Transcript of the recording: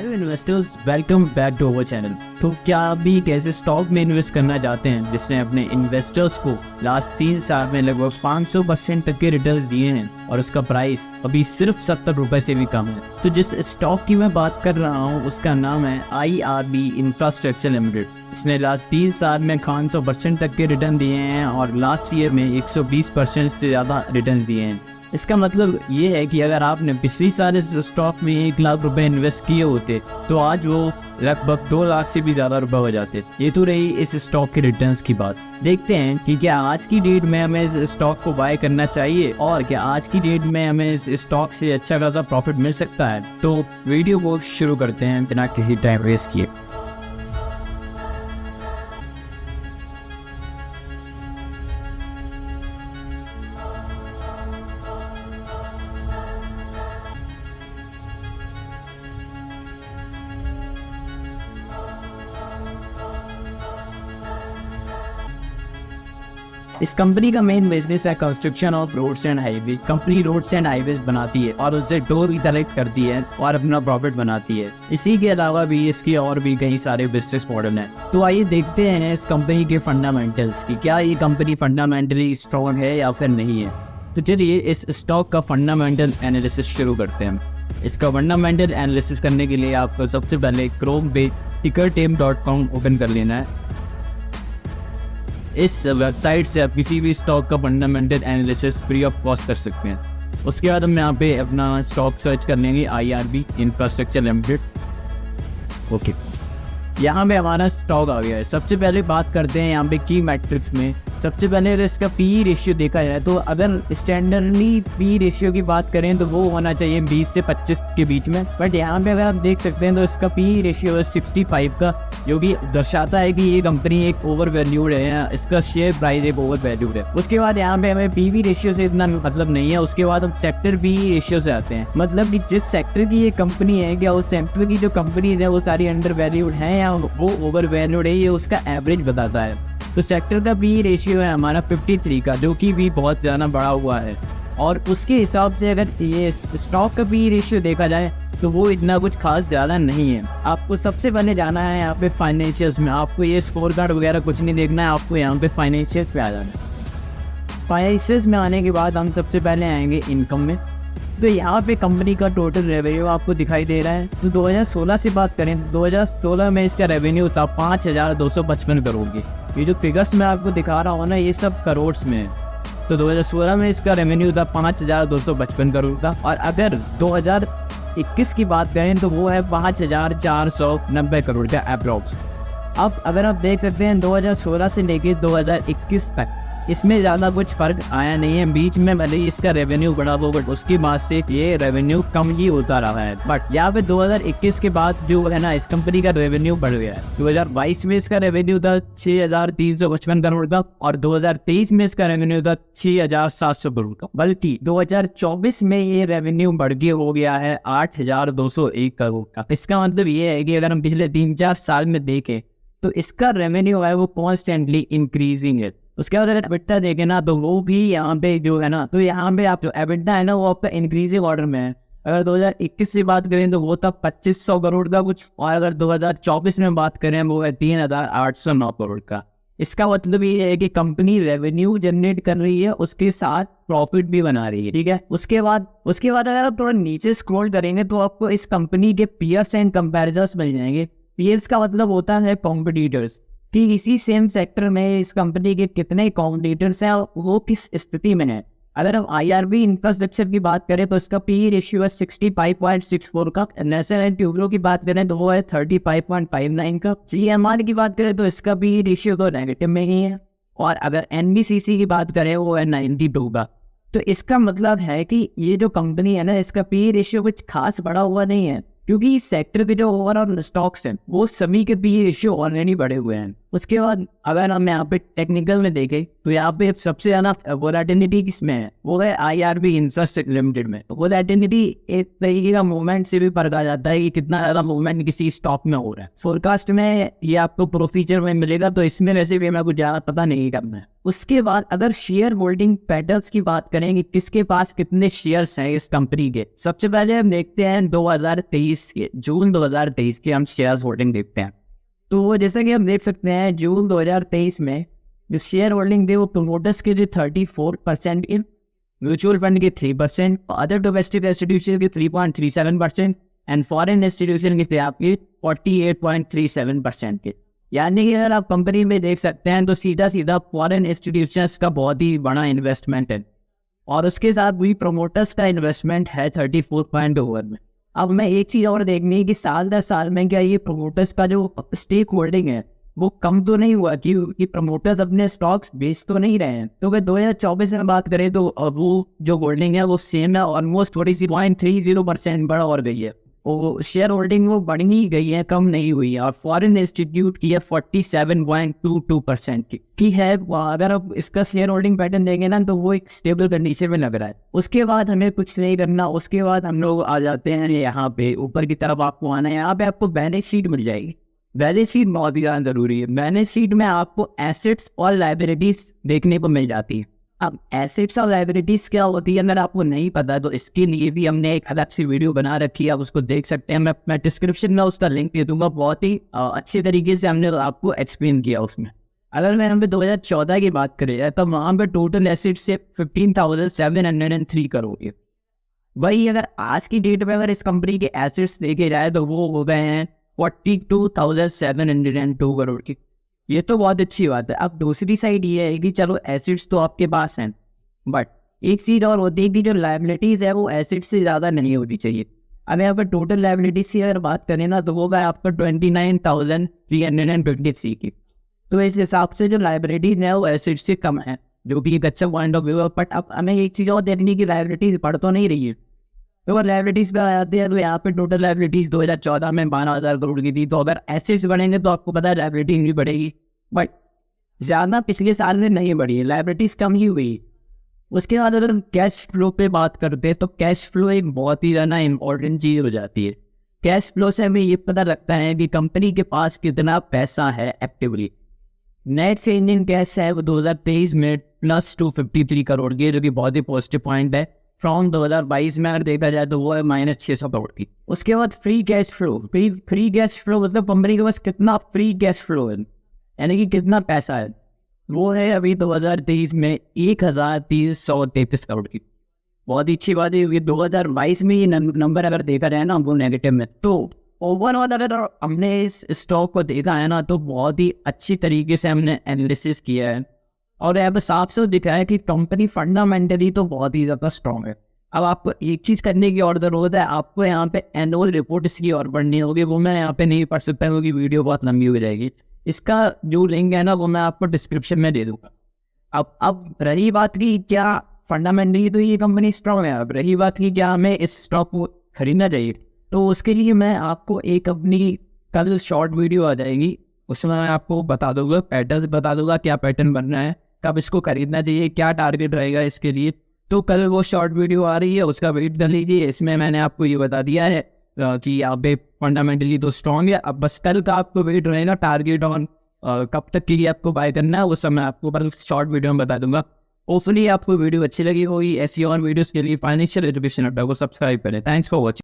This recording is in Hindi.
Hello investors, welcome back to our channel. तो क्या आप भी एक ऐसे स्टॉक में इन्वेस्ट करना चाहते हैं जिसने अपने इन्वेस्टर्स को लास्ट 3 साल में लगभग 500% तक के रिटर्न दिए हैं और उसका प्राइस अभी सिर्फ 70 रुपए से भी कम है? तो जिस स्टॉक की मैं बात कर रहा हूँ उसका नाम है IRB इंफ्रास्ट्रक्चर लिमिटेड। इसने लास्ट 3 साल में 500% तक के रिटर्न दिए हैं और लास्ट ईयर में 120% से ज़्यादा रिटर्न दिए हैं। इसका मतलब ये है कि अगर आपने पिछली साल इस स्टॉक में 1 लाख रुपए इन्वेस्ट किए होते तो आज वो लगभग 2 लाख से भी ज़्यादा रुपए हो जाते। ये तो रही इस स्टॉक के रिटर्न्स की बात। देखते हैं कि क्या आज की डेट में हमें इस स्टॉक को बाय करना चाहिए और क्या आज की डेट में हमें इस स्टॉक से अच्छा खासा प्रॉफिट मिल सकता है। तो वीडियो को शुरू करते हैं बिना किसी टाइम वेस्ट किए। इस कंपनी का मेन बिजनेस है construction of roads and highway. Company roads and highways बनाती है और उनसे टोल कलेक्ट करती है और अपना प्रॉफिट बनाती है। इसी के अलावा भी इसके और भी कई सारे बिजनेस मॉडल हैं। तो आइए देखते हैं इस कंपनी के फंडामेंटल्स की, क्या ये कंपनी फंडामेंटली स्ट्रॉन्ग है या फिर नहीं है। तो चलिए इस स्टॉक का फंडामेंटल एनालिसिस शुरू करते हैं। इसका फंडामेंटल एनालिसिस करने के लिए आपको सबसे पहले क्रोम पे tickertame.com ओपन कर लेना है। इस वेबसाइट से आप किसी भी स्टॉक का fundamental analysis free of cost कर सकते हैं। उसके बाद हम यहाँ पे अपना स्टॉक सर्च कर लेंगे IRB इंफ्रास्ट्रक्चर लिमिटेड। ओके, यहाँ पे हमारा स्टॉक आ गया है। सबसे पहले बात करते हैं यहाँ पे की मैट्रिक्स में। सबसे पहले अगर इसका PE रेशियो देखा जाए तो अगर स्टैंडर्डली PE रेशियो की बात करें तो वो होना चाहिए 20 से 25 के बीच में। बट यहाँ पे अगर आप देख सकते हैं तो इसका PE रेशियो है 65 का, जो कि दर्शाता है कि ये कंपनी एक ओवर वैल्यूड है या इसका शेयर प्राइस एक ओवर वैल्यूड है। उसके बाद यहाँ पे हमें PB रेशियो से इतना मतलब नहीं है। उसके बाद हम सेक्टर PE रेशियो से आते हैं, मतलब कि जिस सेक्टर की ये कंपनी है क्या उस सेक्टर की जो कंपनीज है वो सारी अंडर वैल्यूड है या वो ओवर वैल्यूड है, ये उसका एवरेज बताता है। तो सेक्टर का PE रेशियो है हमारा 53 का, जो कि भी बहुत ज़्यादा बड़ा हुआ है। और उसके हिसाब से अगर ये स्टॉक का PE रेशियो देखा जाए तो वो इतना कुछ खास ज़्यादा नहीं है। आपको सबसे पहले जाना है यहाँ पे फाइनेंशियल्स में। आपको ये स्कोर कार्ड वगैरह कुछ नहीं देखना है, आपको यहाँ पे फाइनेंशियल्स पे आ जाना है। फाइनेंशियल्स में आने के बाद हम सबसे पहले आएंगे इनकम में। तो यहाँ पे कंपनी का टोटल रेवेन्यू आपको दिखाई दे रहा है। तो 2016 से बात करें तो 2016 में इसका रेवेन्यू था 5255 करोड़ की। ये जो फिगर्स मैं आपको दिखा रहा हूँ ना, ये सब करोड़ में है। तो 2016 में इसका रेवेन्यू था 5255 करोड़ का, और अगर 2021 की बात करें तो वो है 5490 करोड़ का अप्रॉक्स। अब अगर आप देख सकते हैं 2016 से लेके 2021 तक इसमें ज़्यादा कुछ फर्क आया नहीं है। बीच में भले ही इसका रेवेन्यू बढ़ा हो बट उसके बाद से ये रेवेन्यू कम ही होता रहा है। बट यहाँ पे 2021 के बाद जो है ना, इस कंपनी का रेवेन्यू बढ़ गया है। 2022 में इसका रेवेन्यू था 6355 करोड़ का और 2023 में इसका रेवेन्यू था 6700 करोड़ का। बल्कि 2024 में ये रेवेन्यू बढ़ के हो गया है 8201 करोड़ का। इसका मतलब ये है कि अगर हम पिछले 3-4 साल में देखें तो इसका रेवेन्यू है वो कॉन्स्टेंटली इंक्रीजिंग है। उसके बाद अगर एबिटा देखें ना तो वो भी यहाँ पे जो है ना, तो यहाँ पे आप जो एबिटा है ना वो आपका इंक्रीजिंग ऑर्डर में है। अगर 2021 से बात करें तो वो था 2500 करोड़ का कुछ, और अगर 2024 में बात करें वो है 3809 करोड़ का। इसका मतलब ये है कि कंपनी रेवेन्यू जनरेट कर रही है, उसके साथ प्रॉफिट भी बना रही है। ठीक है, उसके बाद अगर आप थोड़ा नीचे स्क्रॉल करेंगे तो आपको इस कंपनी के पीयर्स एंड कंपैरिजन्स मिल जाएंगे। पीयर्स का मतलब होता है कॉम्पिटिटर्स, कि इसी सेम सेक्टर में इस कंपनी के कितने कॉम्पिटिटर्स हैं और वो किस स्थिति में है। अगर हम IRB इंफ्रास्ट्रक्चर की बात करें तो इसका PE रेशियो है 65.64 का। नेशनल एंड ट्यूबरो की बात करें तो वो है 35.59 का। GMR की बात करें तो इसका PE रेशियो तो नेगेटिव में ही है। और अगर NBCC की बात करें वो है 92 का। तो इसका मतलब है कि ये जो कंपनी है ना, इसका PE रेशियो कुछ खास बड़ा हुआ नहीं है, क्योंकि इस सेक्टर के जो ओवरऑल स्टॉक्स हैं वो सभी के PE रेशियो ऑलरेडी बढ़े हुए हैं। उसके बाद अगर हम यहाँ पे टेक्निकल में देखें तो यहाँ पे सबसे ज़्यादा वोलेटिलिटी किसमें है, वो है IRB इंफ्रास्ट्रक्चर लिमिटेड में। वोलेटिलिटी एक तरीके का मूवमेंट से भी पता जाता है कि कितना ज़्यादा मूवमेंट किसी स्टॉक में हो रहा है। फोरकास्ट में ये आपको प्रोसीजर में मिलेगा, तो इसमें वैसे भी हमें कुछ ज़्यादा पता नहीं करना है। उसके बाद अगर शेयर होल्डिंग पैटर्न्स की बात करें कि किसके पास कितने शेयर्स हैं इस कंपनी के, सबसे पहले हम देखते हैं 2023 के, जून 2023 के हम शेयर्स होल्डिंग देखते हैं। तो जैसा कि हम देख सकते हैं जून 2023 में जो शेयर होल्डिंग थे वो प्रोमोटर्स के लिए 34% की, म्यूचुअल फंड के 3%, अदर डोमेस्टिक इंस्टीट्यूशन के 3.37% एंड फॉरेन इंस्टीट्यूशन के थे आपके 48.37% के। यानी कि अगर आप कंपनी में देख सकते हैं तो सीधा सीधा फॉरेन इंस्टीट्यूशंस का बहुत ही बड़ा इन्वेस्टमेंट है, और उसके साथ भी प्रोमोटर्स का इन्वेस्टमेंट है 34.over में। अब मैं एक चीज़ और देखनी है कि साल दर साल में क्या ये प्रोमोटर्स का जो स्टेक होल्डिंग है वो कम तो नहीं हुआ कि प्रमोटर्स अपने स्टॉक्स बेच तो नहीं रहे हैं। तो अगर 2024 में बात करें तो वो जो होल्डिंग है वो सेम है, ऑलमोस्ट थोड़ी सी 0.30% बढ़ और गई है। वो शेयर होल्डिंग वो बढ़ ही गई है, कम नहीं हुई है। और फॉरेन इंस्टीट्यूट की है 47.22% की है। अगर आप इसका शेयर होल्डिंग पैटर्न देंगे ना तो वो एक स्टेबल कंडीशन में लग रहा है। उसके बाद हमें कुछ नहीं करना, उसके बाद हम लोग आ जाते हैं यहाँ पे ऊपर की तरफ। आपको आना है, यहाँ पे आपको बैलेंस शीट मिल जाएगी। बैलेंस शीट बहुत ही ज़्यादा ज़रूरी है। बैलेंस शीट में आपको एसेट्स और लाइबिलिटीज़ देखने को मिल जाती है। अब एसेट्स और लाइबिलिटीज़ क्या होती है अगर आपको नहीं पता तो इसके लिए भी हमने एक अलग सी वीडियो बना रखी है, आप उसको देख सकते हैं। मैं डिस्क्रिप्शन में उसका लिंक दे दूंगा। बहुत ही अच्छे तरीके से हमने आपको एक्सप्लेन किया उसमें। अगर मैं यहाँ पे 2014 की बात करें तो वहाँ पे टोटल एसेट्स से 15,703 करोड़ है। वही अगर आज की डेट में अगर इस कंपनी के एसेट्स देखे जाए तो वो हो गए हैं 42,702 करोड़ की। ये तो बहुत अच्छी बात है। अब दूसरी साइड ये है कि चलो एसेट्स तो आपके पास हैं, बट एक चीज़ और होती है कि जो लायबिलिटीज़ है वो एसेट्स से ज़्यादा नहीं होनी चाहिए। अब यहाँ पर टोटल लायबिलिटीज़ की अगर बात करें ना तो वो है आपका 29,353 की। तो इस हिसाब से जो लायबिलिटीज है वो एसेट्स से कम है, जो कि एक अच्छा पॉइंट ऑफ व्यू है। बट अब हमें एक चीज़ और देखनी कि लायबिलिटीज़ बढ़ तो नहीं रही है। तो अगर लायबिलिटीज़ पे आ जाती है तो यहाँ पे टोटल लायबिलिटीज़ 2014 में 12,000 करोड़ की थी। तो अगर एसेट्स बढ़ेंगे तो आपको पता है लायबिलिटीज भी बढ़ेगी, बट ज़्यादा पिछले साल में नहीं बढ़ी है, लायबिलिटीज़ कम ही हुई। उसके बाद अगर हम कैश फ्लो पे बात करते हैं तो कैश फ्लो एक बहुत ही ज़्यादा इंपॉर्टेंट चीज़ हो जाती है। कैश फ्लो से हमें ये पता लगता है कि कंपनी के पास कितना पैसा है एक्टिवली। नेट चेंजिंग कैश है वो 2023 में +253 करोड़ की, जो कि बहुत ही पॉजिटिव पॉइंट है। फ्रॉम 2022 में अगर देखा जाए तो वो है -600 करोड़ की। उसके बाद free cash flow, free cash flow मतलब कंपनी के पास कितना फ्री कैश फ्लो है, यानी कि कितना पैसा है, वो है अभी 2023 में 1,333 करोड़ की। बहुत ही अच्छी बात है कि 2022 में ये नंबर अगर देखा जाए ना वो नेगेटिव में। तो ओवरऑल अगर हमने इस स्टॉक को देखा है ना तो बहुत ही अच्छी तरीके से हमने एनालिसिस किया है, और यहाँ पर साफ साफ दिखा है कि कंपनी फंडामेंटली तो बहुत ही ज़्यादा स्ट्रॉन्ग है। अब आपको एक चीज़ करने की और ज़रूरत है, आपको यहाँ पे एनुअल रिपोर्ट इसकी और पढ़नी होगी। वो मैं यहाँ पे नहीं पढ़ सकता क्योंकि वीडियो बहुत लंबी हो जाएगी। इसका जो लिंक है ना वो मैं आपको डिस्क्रिप्शन में दे दूँगा। अब रही बात की क्या फंडामेंटली तो ये कंपनी स्ट्रॉन्ग है, अब रही बात की क्या हमें इस स्टॉक को खरीदना चाहिए, तो उसके लिए मैं आपको एक अपनी कल शॉर्ट वीडियो आ जाएगी, उसमें मैं आपको बता दूंगा, पैटर्न बता दूंगा क्या पैटर्न बनना है, कब इसको खरीदना चाहिए, क्या टारगेट रहेगा इसके लिए। तो कल वो शॉर्ट वीडियो आ रही है, उसका वेट कर लीजिए। इसमें मैंने आपको ये बता दिया है कि यहाँ पे फंडामेंटली तो स्ट्रॉन्ग है। अब बस कल का आपको वेट रहेगा टारगेट ऑन कब तक के लिए आपको बाय करना है, वो सब मैं आपको कल शॉर्ट वीडियो में बता दूंगा। होपफुली आपको वीडियो अच्छी लगी होगी। ऐसी और वीडियोस के लिए फाइनेंशियल एजुकेशन अड्डा को सब्सक्राइब करें। Thanks for watching.